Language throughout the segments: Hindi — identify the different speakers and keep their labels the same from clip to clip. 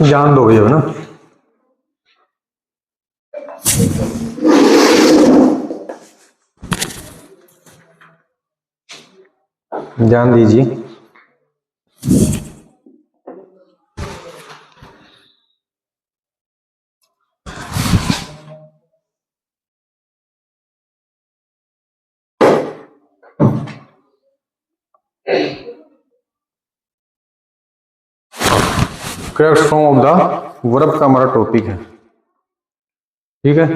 Speaker 1: जान दो भैया ना, ध्यान दीजिए। Correct form of the verb का हमारा टॉपिक है, ठीक है।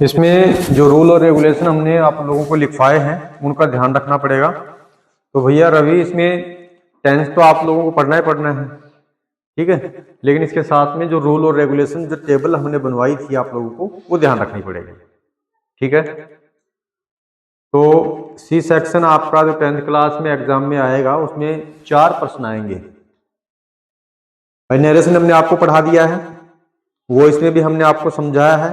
Speaker 1: इसमें जो रूल और रेगुलेशन हमने आप लोगों को लिखवाए हैं उनका ध्यान रखना पड़ेगा। तो भैया रवि, इसमें टेंस तो आप लोगों को पढ़ना ही पढ़ना है, ठीक है, लेकिन इसके साथ में जो रूल और रेगुलेशन, जो टेबल हमने बनवाई थी आप लोगों को, वो ध्यान रखनी पड़ेगी, ठीक है। तो सी सेक्शन आपका जो 10th क्लास में एग्जाम में आएगा उसमें 4 प्रश्न आएंगे। नरेशन हमने आपको पढ़ा दिया है, वो इसमें भी हमने आपको समझाया है,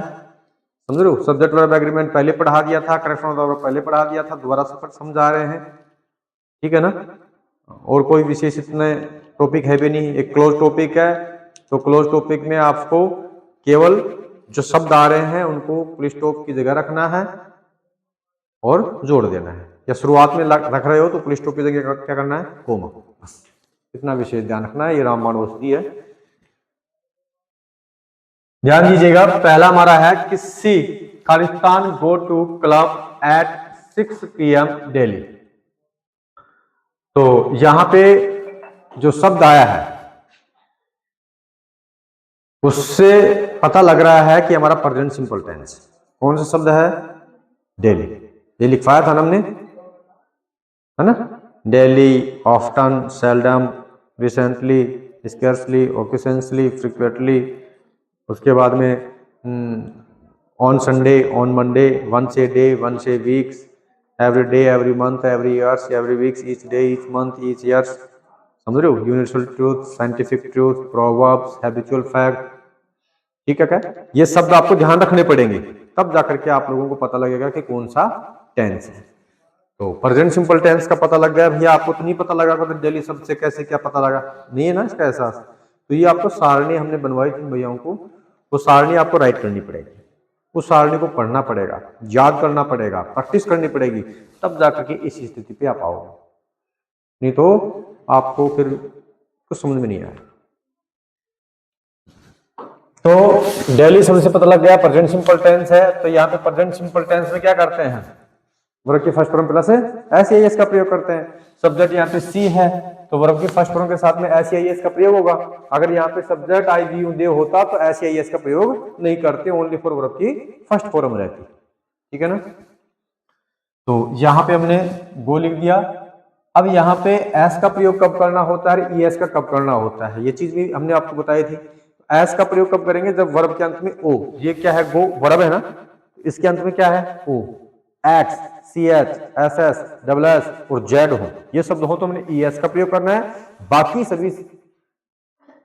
Speaker 1: समझ रहे हो। सब्जेक्ट वर्ब एग्रीमेंट पहले पढ़ा दिया था, करेक्शन ऑफ द वर्ब पहले पढ़ा दिया था, दोबारा से समझा रहे हैं, ठीक है ना। और कोई विशेष इतने टॉपिक है भी नहीं, एक क्लोज टॉपिक है। तो क्लोज टॉपिक में आपको केवल जो शब्द आ रहे हैं उनको फुल स्टॉप की जगह रखना है और जोड़ देना है, या शुरुआत में रख रहे हो तो फुल स्टॉप की जगह क्या करना है, कोमा, बस इतना विशेष ध्यान रखना है। ये रामबाण औषधि है, ध्यान दीजिएगा। पहला हमारा है कि सी खालिस्तान go to club at 6 PM daily. तो यहां पे जो शब्द आया है उससे पता लग रहा है कि हमारा प्रेजेंट सिंपल टेंस। कौन सा शब्द है, डेली। ये लिखवाया था ना हमने, है ना, daily, often, seldom, recently, scarcely, occasionally, frequently. उसके बाद में on Sunday, on Monday, once a day, once a weeks, every day, every month, every years, every weeks, each day, each month, each years, समझ रहे हो। Universal truth, scientific truth, proverbs, habitual fact, ठीक है क्या। ये शब्द आपको ध्यान रखने पड़ेंगे, तब जाकर के आप लोगों को पता लगेगा कि कौन सा टेंस है। तो प्रेजेंट सिंपल टेंस का पता लग गया भैया, आपको तो नहीं पता लगा तो डेली शब्द से कैसे क्या पता लगा, नहीं है ना इसका एहसास। तो ये आपको सारणी हमने बनवाई थी भैयाओं को, वो सारणी आपको राइट करनी पड़ेगी, उस सारणी को पढ़ना पड़ेगा, याद करना पड़ेगा, प्रैक्टिस करनी पड़ेगी, तब जाकर के इस स्थिति पे आप आओगे, नहीं तो आपको फिर कुछ समझ में नहीं आएगा। तो डेली शब्द से पता लग गया प्रेजेंट सिंपल टेंस है। तो यहाँ पे प्रेजेंट सिंपल टेंस में क्या करते हैं, वर्ब की फर्स्ट फॉर्म प्लस एस का प्रयोग करते हैं। सब्जेक्ट यहाँ पे सी है तो वर्ब की फर्स्ट फॉर्म के साथ में एस का प्रयोग होगा। अगर यहाँ पे सब्जेक्ट आई बी दे होता तो एस का प्रयोग नहीं करते, ओनली फॉर वर्ब की फर्स्ट फॉर्म रहती, ठीक है ना। तो यहाँ पे हमने वो लिख दिया। अब यहाँ पे एस का प्रयोग कब करना होता है, ईएस का कब करना होता है, ये चीज भी हमने आपको बताई थी। एस का प्रयोग कब करेंगे, जब वर्ब के अंत में ओ, ये क्या है, गो वर्ब है ना, इसके अंत में क्या है, O, X, C H, S S, double S और जेड हो, ये शब्द हो तो हमने ईएस का प्रयोग करना है। बाकी सभी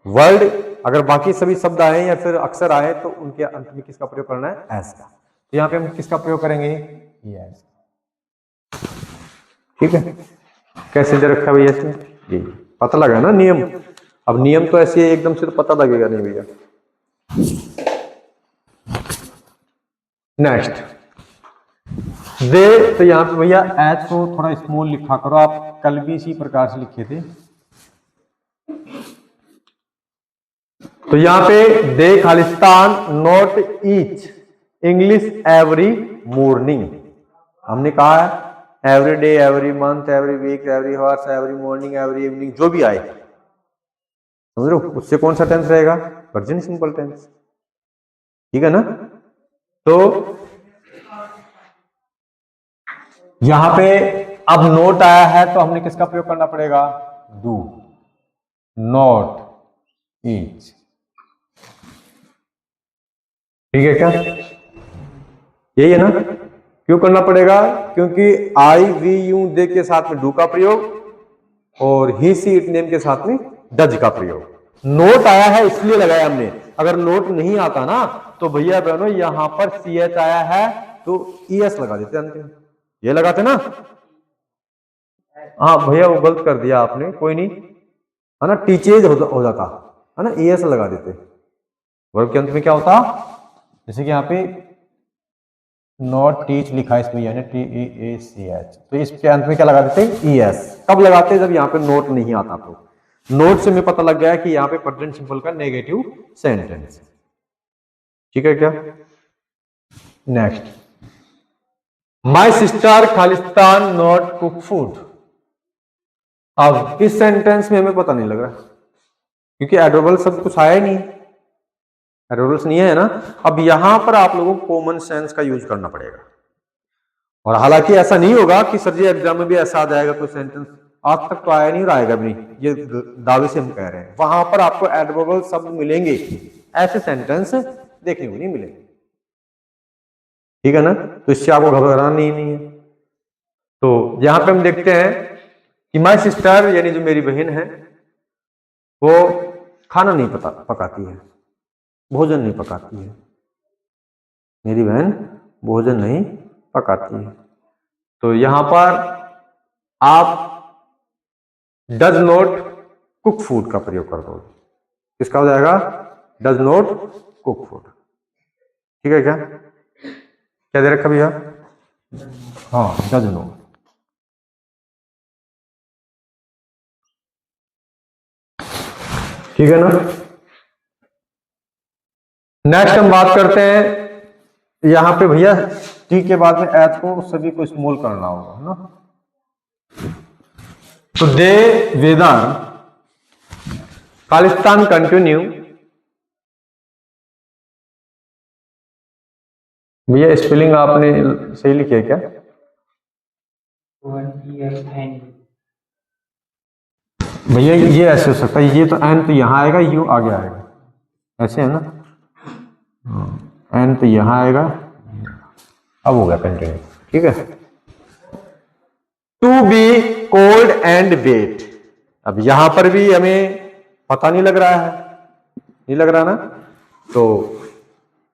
Speaker 1: वर्ड, अगर बाकी सभी शब्द आए या फिर अक्षर आए तो उनके अंत में किसका प्रयोग करना है, एस का। तो यहाँ पे हम किसका प्रयोग करेंगे, ईएस, ठीक है। कैसे दे रखा है भैया इसमें, जी पता लगा ना नियम। अब नियम तो ऐसे एकदम से तो पता लगेगा नहीं भैया। नेक्स्ट दे, तो यहाँ पे भैया एच को थोड़ा स्मॉल लिखा करो, आप कल भी इसी प्रकार से लिखे थे। तो यहाँ पे दे खालिस्तान not each English every morning, हमने कहा है every day, every month, every week, every hours, every morning, every evening, जो भी आए, समझ लो उससे कौन सा टेंस रहेगा, प्रेजेंट सिंपल टेंस, ठीक है ना। तो यहां पे अब नोट आया है तो हमने किसका प्रयोग करना पड़ेगा, डू, नॉट ईच, ठीक है क्या, यही है ना। क्यों करना पड़ेगा, क्योंकि आई वी यू दे के साथ में डू का प्रयोग और ही सी इट नेम के साथ में डज का प्रयोग, नोट आया है इसलिए लगाया हमने, अगर नोट नहीं आता ना तो भैया बहनों यहां पर CH आया है तो ES लगा देते अंतिम, ये लगाते ना। हाँ भैया वो गलत कर दिया आपने, कोई नहीं, है ना, टीचेज हो जाता है ना, ES लगा देते। वर्ब के अंत में क्या होता, जैसे कि यहाँ पे नॉट टीच लिखा है इसमें, यानी TEACH, तो इसके अंत में क्या लगा देते हैं, ES। कब लगाते हैं, जब यहाँ पे नोट नहीं आता तो। नोट से हमें पता लग गया कि यहाँ पे प्रेजेंट सिंपल का नेगेटिव सेंटेंस, ठीक है क्या। Next, my sister Khalistan not cook food. अब इस सेंटेंस में हमें पता नहीं लग रहा क्योंकि एडवर्बल शब्द कुछ आया ही नहीं, एडवर्बल्स नहीं है ना। अब यहां पर आप लोगों को कॉमन सेंस का यूज करना पड़ेगा, और हालांकि ऐसा नहीं होगा कि सर जी एग्जाम में भी ऐसा आ जाएगा कोई सेंटेंस, आज तक तो आया नहीं और आएगा भी नहीं, ये दावे से हम कह रहे हैं। वहां पर आपको एडवर्बल शब्द मिलेंगे, ऐसे सेंटेंस देखने को नहीं मिलेंगे, ठीक है ना। तो इससे आपको घबराना नहीं है। तो यहां पे हम देखते हैं कि माय सिस्टर यानी जो मेरी बहन है वो खाना नहीं पकाती है, भोजन नहीं पकाती है, मेरी बहन भोजन नहीं पकाती है। तो यहां पर आप डज नॉट कुक फूड का प्रयोग कर दो, किसका हो जाएगा, डज नॉट कुक फूड, ठीक है क्या, क्या दे रखा भैया, हाँ डज नॉट। ठीक है ना। नेक्स्ट हम बात करते हैं, यहां पे भैया टी के बाद में एच को सभी को स्मॉल करना होगा, है ना। तो दे वेदर खालिस्तान कंटिन्यू, भैया स्पेलिंग आपने सही लिखी है क्या, भैया ये ऐसे हो सकता है, ये तो एन तो यहां आएगा, यू आगे आएगा, ऐसे है ना, एन तो यहां आएगा, अब हो गया कंटिन्यू, ठीक है। To be cold and wet, अब यहां पर भी हमें पता नहीं लग रहा है, नहीं लग रहा ना। तो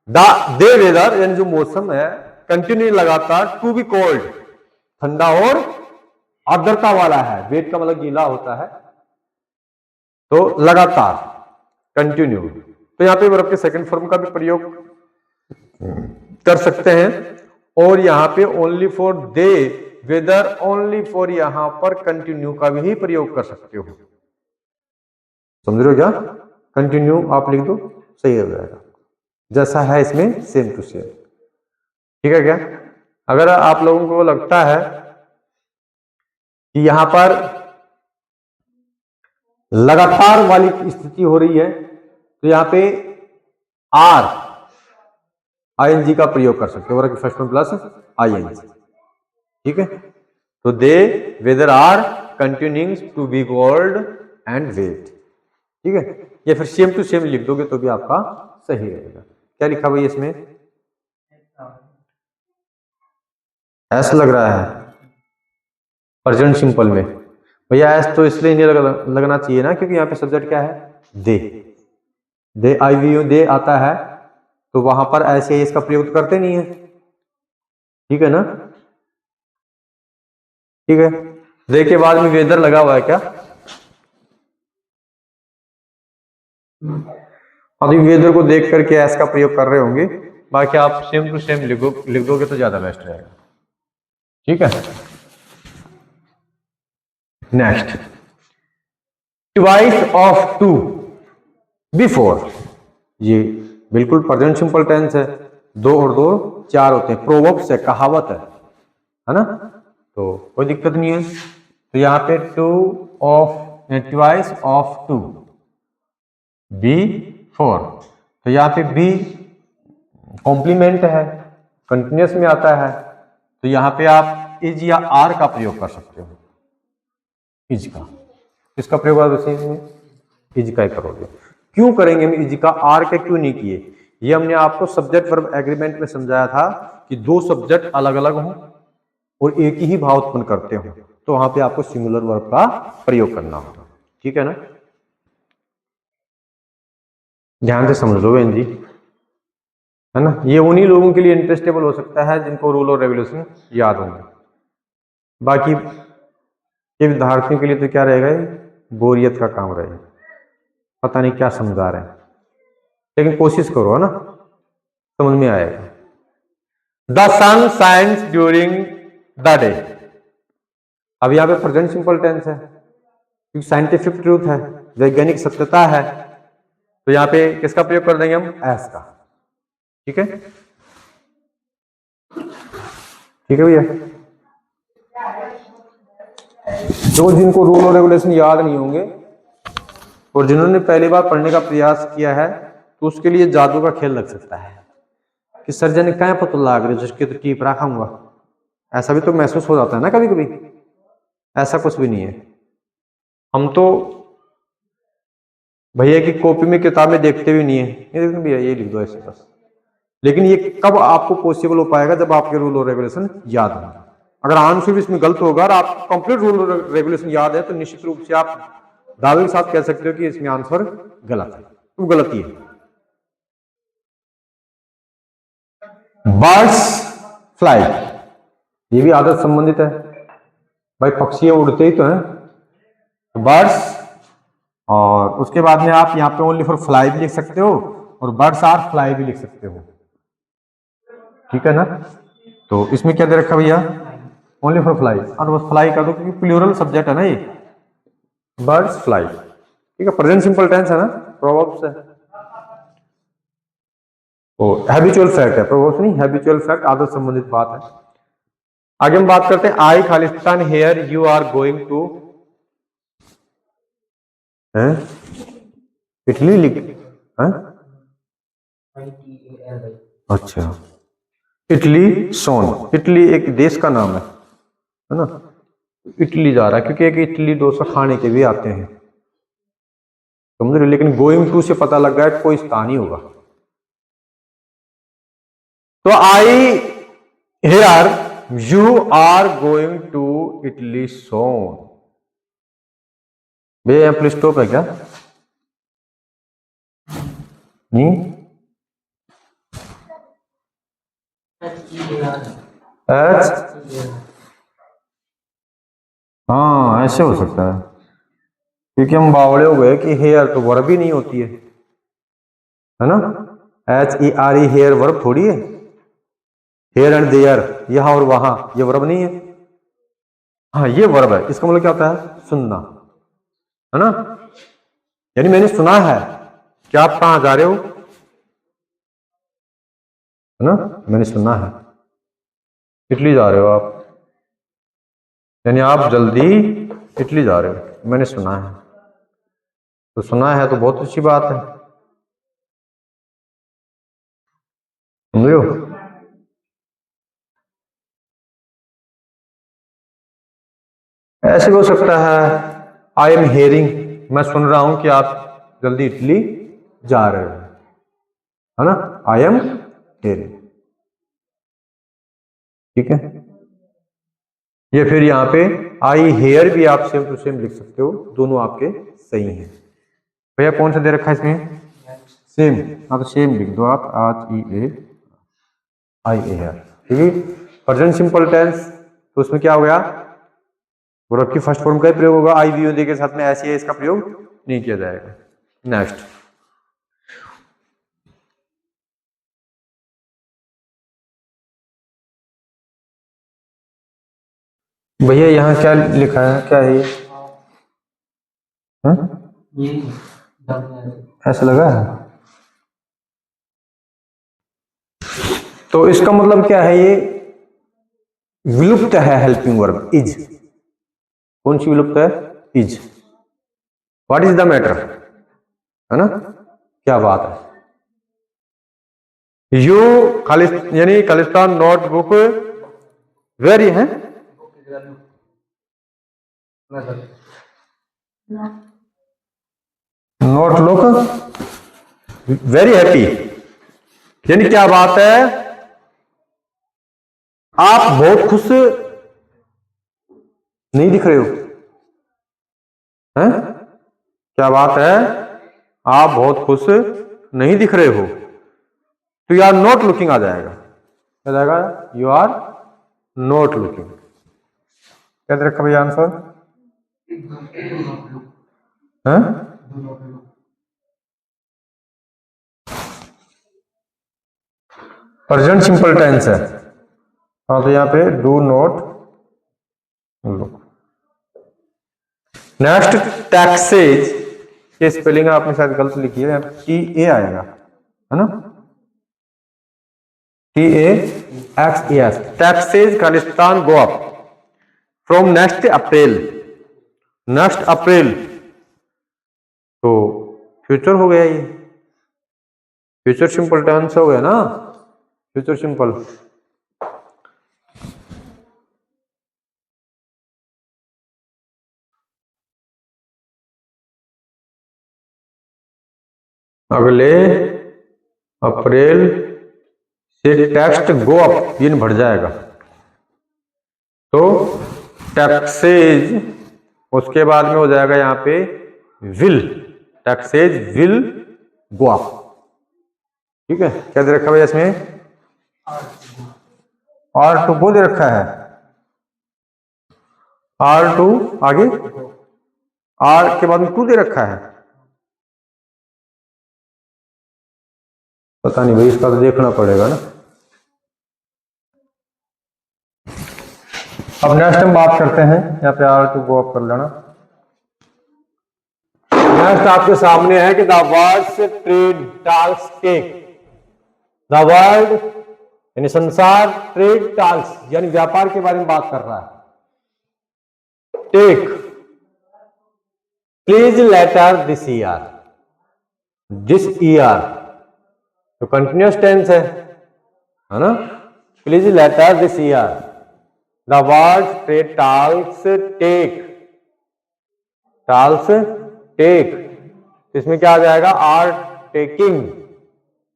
Speaker 1: दे वेदर यानी जो मौसम है कंटिन्यू लगातार, टू बी कोल्ड ठंडा और आर्द्रता वाला है, वेट का मतलब गीला होता है, तो लगातार कंटिन्यू। तो यहां पे वर्ब के सेकंड फॉर्म का भी प्रयोग कर सकते हैं, और यहां पे only for they weather, only for यहां पर कंटिन्यू का भी प्रयोग कर सकते हो, समझ रहे हो क्या, कंटिन्यू आप लिख दो सही हो जाएगा, जैसा है इसमें सेम टू सेम, ठीक है क्या। अगर आप लोगों को लगता है कि यहां पर लगातार वाली स्थिति हो रही है तो यहां पे आर आईएनजी का प्रयोग कर सकते हो, फर्स्ट में प्लस आईएनजी, ठीक है। तो the weather are continuing to be cold and wet, ठीक है, या फिर सेम टू सेम लिख दोगे तो भी आपका सही रहेगा। क्या लिखा भाई इसमें, ऐसा लग रहा है प्रेजेंट सिंपल में, भैया एस तो इसलिए नहीं लगना चाहिए ना क्योंकि यहाँ पे सब्जेक्ट क्या है, दे आई वी यू दे आता है, तो वहां पर ऐसे इसका प्रयोग करते नहीं है, ठीक है ना, ठीक है। दे के बाद में वेदर लगा हुआ है क्या, अभी वेदर को देख करके एस का प्रयोग कर रहे होंगे, बाकी आप सेम टू सेम लिख दोगे तो ज्यादा बेस्ट रहेगा, ठीक है। Next, twice of two before, ये बिल्कुल प्रेजेंट सिंपल टेंस है, दो और दो चार होते हैं, प्रोवर्ब्स है, कहावत है ना, तो कोई दिक्कत नहीं है। तो यहाँ पे two of twice of two be four, तो यहाँ पे बी कॉम्प्लीमेंट है, कंटिन्यूस में आता है, तो यहाँ पे आप इज या आर का प्रयोग कर सकते हो, इज का, इसका प्रयोग आप इज का ही करोगे। क्यों करेंगे हम इज का, आर के क्यों नहीं किए, ये हमने आपको सब्जेक्ट वर्ब एग्रीमेंट में समझाया था कि दो सब्जेक्ट अलग अलग हों और एक ही भाव उत्पन्न करते हो, तो वहां पे आपको सिंगुलर वर्ब का प्रयोग करना होगा, ठीक है ना। ध्यान से समझ लो बहन जी, है ना। ये उन्हीं लोगों के लिए इंटरेस्टेबल हो सकता है जिनको रूल और रेगुलेशन याद होंगे। बाकी ये विद्यार्थियों के लिए तो क्या रहेगा, ये बोरियत का काम रहेगा, पता नहीं क्या समझा रहे हैं, लेकिन कोशिश करो, है ना, समझ में आएगा। The sun shines during the day, अब यहाँ पे प्रेजेंट सिंपल टेंस है क्योंकि साइंटिफिक ट्रूथ है, वैज्ञानिक सत्यता है, तो यहाँ पे किसका प्रयोग कर देंगे हम, एस का। ठीक है, ठीक है भैया। जो जिनको रूल और रेगुलेशन याद नहीं होंगे और जिन्होंने पहली बार पढ़ने का प्रयास किया है, तो उसके लिए जादू का खेल लग सकता है कि सर्जन क्या पता लाग रही जिसके तो टीप रखाऊंगा, ऐसा भी तो महसूस हो जाता है ना कभी कभी। ऐसा कुछ भी नहीं है, हम तो भैया की कॉपी में किताबें देखते भी नहीं है, ये देखो भैया ये लिख दो ऐसे बस। लेकिन ये कब आपको पॉसिबल हो पाएगा, जब आपके रूल और रेगुलेशन याद होंगे। अगर आंसर भी इसमें गलत होगा और आप कंप्लीट रूल और रेगुलेशन याद है, तो निश्चित रूप से आप दावे के साथ कह सकते हो कि इसमें आंसर गलत है, तो गलत ही है। बर्ड्स फ्लाई, ये भी आदत संबंधित है भाई, पक्षी उड़ते ही तो हैं, तो बर्ड्स, और उसके बाद में आप यहाँ पे ओनली फॉर फ्लाई भी लिख सकते हो और बर्ड्स आर फ्लाई भी लिख सकते हो, ठीक है ना। तो इसमें क्या दे रखा भैया, ओनली फॉर फ्लाई, और बस फ्लाई कर दो क्योंकि प्लूरल सब्जेक्ट है ना ये, बर्ड्स फ्लाई, ठीक है। प्रेजेंट सिंपल टेंस है ना, प्रोवर्ब्स है, ओ हैबिचुअल फैक्ट है, प्रोवर्ब्स नहीं, हैबिचुअल फैक्ट, आदत संबंधित बात है। आगे हम बात करते हैं, आई खालिस्तान hear you are going to, Italy लिख, अच्छा, इटली सोन, इटली एक देश का नाम है ना, इटली जा रहा है क्योंकि एक इटली डोसा खाने के भी आते हैं, समझ रहे, लेकिन गोइंग टू से पता लग गया कोई स्थान ही होगा। तो I hear you are going to Italy soon, भैया यहाँ प्ले स्टॉप है क्या, नहीं, एच, हाँ ऐसे हो सकता है क्योंकि हम बावड़े हो गए कि हेयर तो वर्ब ही नहीं होती है ना, HERE हेयर वर्ब थोड़ी है, हेयर एंड देयर यहां और वहां ये वर्ब नहीं है, हाँ ये वर्ब है, इसका मतलब क्या होता है, सुनना, है ना, यानी मैंने सुना है कि आप कहां जा रहे हो, है ना, मैंने सुना है इटली जा रहे हो आप, यानी आप जल्दी इटली जा रहे हो, मैंने सुना है, तो सुना है तो बहुत अच्छी बात है, समझ लो। ऐसे भी हो सकता है, आई एम हेयरिंग, मैं सुन रहा हूं कि आप जल्दी इटली जा रहे हो, है ना, आई एम हेयरिंग, ठीक है। ये फिर यहाँ पे आई हेयर भी आप सेम टू सेम लिख सकते हो, दोनों आपके सही हैं। भैया कौन सा दे रखा है इसमें, सेम, हाँ तो सेम लिख दो आप, HEA आई हेयर, ठीक है। प्रेजेंट सिंपल टेंस, तो उसमें क्या हो गया, वर्ब की फर्स्ट फॉर्म का ही प्रयोग होगा, आई वी के साथ में ऐसे इसका प्रयोग नहीं किया जाएगा। नेक्स्ट, भैया यहाँ क्या लिखा है, क्या है ये ऐसा लगा है, तो इसका मतलब क्या है, ये विलुप्त है, हेल्पिंग वर्ब इज, कौन सी विलुप्त है, is, what is the matter, है ना, क्या बात है, यू खालिस यानी खालिस्तान नोटबुक वेरी है, नोट लुक वेरी हैप्पी, यानी क्या बात है, आप बहुत खुश नहीं दिख रहे हो, हैं, क्या बात है, आप बहुत खुश नहीं दिख रहे हो तो यू आर नॉट लुकिंग आ जाएगा। क्या जाएगा? You are not looking. क्या दे रखा भैया आंसर? प्रेजेंट सिंपल टेंस है। हाँ तो यहाँ पे do not look. Next taxes की स्पेलिंग आपने शायद गलत लिखी है, टी ए आएगा, है ना? TAXES। टैक्सेज खालिस्तान go up from next April. Next April तो फ्यूचर हो गया, ये फ्यूचर सिंपल टेंस हो गया ना, फ्यूचर सिंपल। अगले अप्रैल से टेक्स्ट गो अप ये बढ़ जाएगा, तो टैक्सेज उसके बाद में हो जाएगा यहाँ पे will. Taxes will go up. ठीक है, क्या दे रखा है इसमें? R2 को दे रखा है। R2 आगे R के बाद में 2 दे रखा है। पता नहीं भाई, इसका तो देखना पड़ेगा ना। अब नेक्स्ट हम बात करते हैं, यहाँ पे R2 गो अप कर लेना। नेक्स्ट आपके सामने है कि the world's trade talks take. The world यानी संसार, ट्रेड टाल्स यानी व्यापार के बारे में बात कर रहा है। Take place later this year. This year तो कंटिन्यूअस टेंस है ना? Place later this year. The world trade talks take. Talks take, इसमें क्या आ जाएगा? Are taking.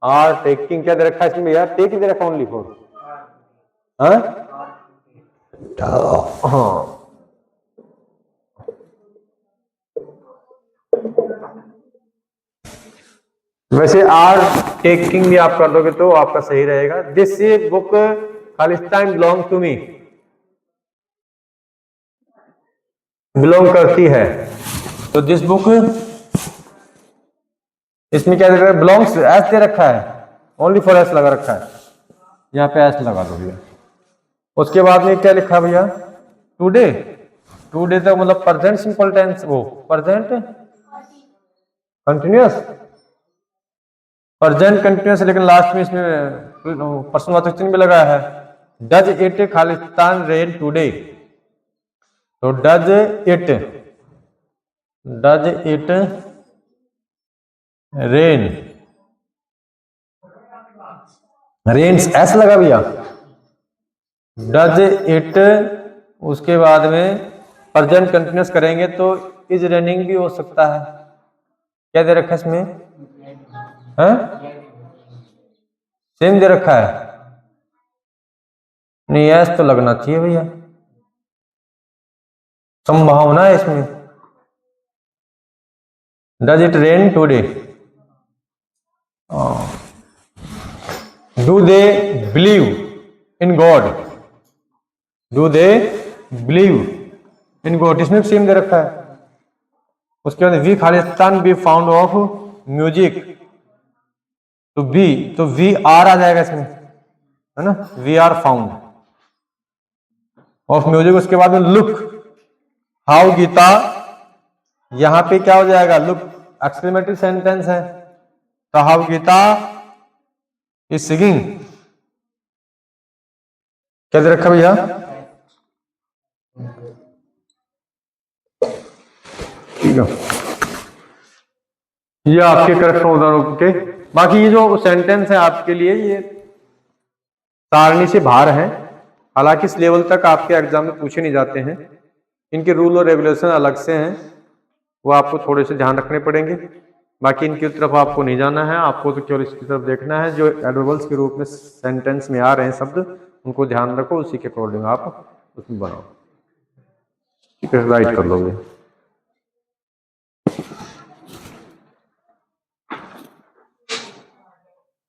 Speaker 1: आर टेकिंग क्या दे रखा है इसमें भैया? टेक दे रखा ओनली फॉर। हाँ वैसे आर टेकिंग भी आप कर दोगे तो आपका सही रहेगा। दिस बुक खालिस्तान बिलोंग टू मी। बिलोंग करती है तो दिस बुक, इसमें क्या दे रखा है? बिलोंग्स एस दे रखा है, ओनली फॉर एस लगा रखा है, यहाँ पे एस लगा दो भैया। उसके बाद में क्या लिखा भैया? टुडे। टुडे तो मतलब प्रेजेंट सिंपल टेंस, वो प्रेजेंट कंटिन्यूअस, प्रेजेंट कंटिन्यूअस, लेकिन लास्ट में इसमें पर्सनवाचक चिन्ह भी लगा है। डज इट खालिस्तान रेन टुडे? तो does it rain, rains S लगा भैया। डज इट, उसके बाद में प्रेजेंट कंटिन्यूअस करेंगे तो इज रेनिंग भी हो सकता है। क्या दे रखा है इसमें? सेम दे रखा है, नहीं एस तो लगना चाहिए भैया, संभावना है इसमें। Does it rain today? Do they believe in God? Do they believe in God, इसमें सेम दे रखा है। उसके बाद वी खालिस्तान बी फाउंड ऑफ म्यूजिक, तो वी आर आ जाएगा इसमें, है ना? We are fond of music. उसके बाद में लुक हाउ गीता, यहां पे क्या हो जाएगा? लुक एक्सक्लेमेटरी सेंटेंस है, तो हाउ गीता इज सिंगिंग। क्या दे रखा भैया? ठीक है, ये आपके करेक्ट उदाहरणों के। बाकी ये जो सेंटेंस है आपके लिए ये सारणी से बाहर है, हालांकि इस लेवल तक आपके एग्जाम में पूछे नहीं जाते हैं। इनके रूल और रेगुलेशन अलग से हैं, वो आपको थोड़े से ध्यान रखने पड़ेंगे। बाकी इनकी तरफ आपको नहीं जाना है, आपको तो केवल इसकी तरफ देखना है। जो एडवर्बल्स के रूप में सेंटेंस में आ रहे हैं शब्द, उनको ध्यान रखो, उसी के अकॉर्डिंग आप उसमें बनाओ। ठीक है, राइट कर लोगे।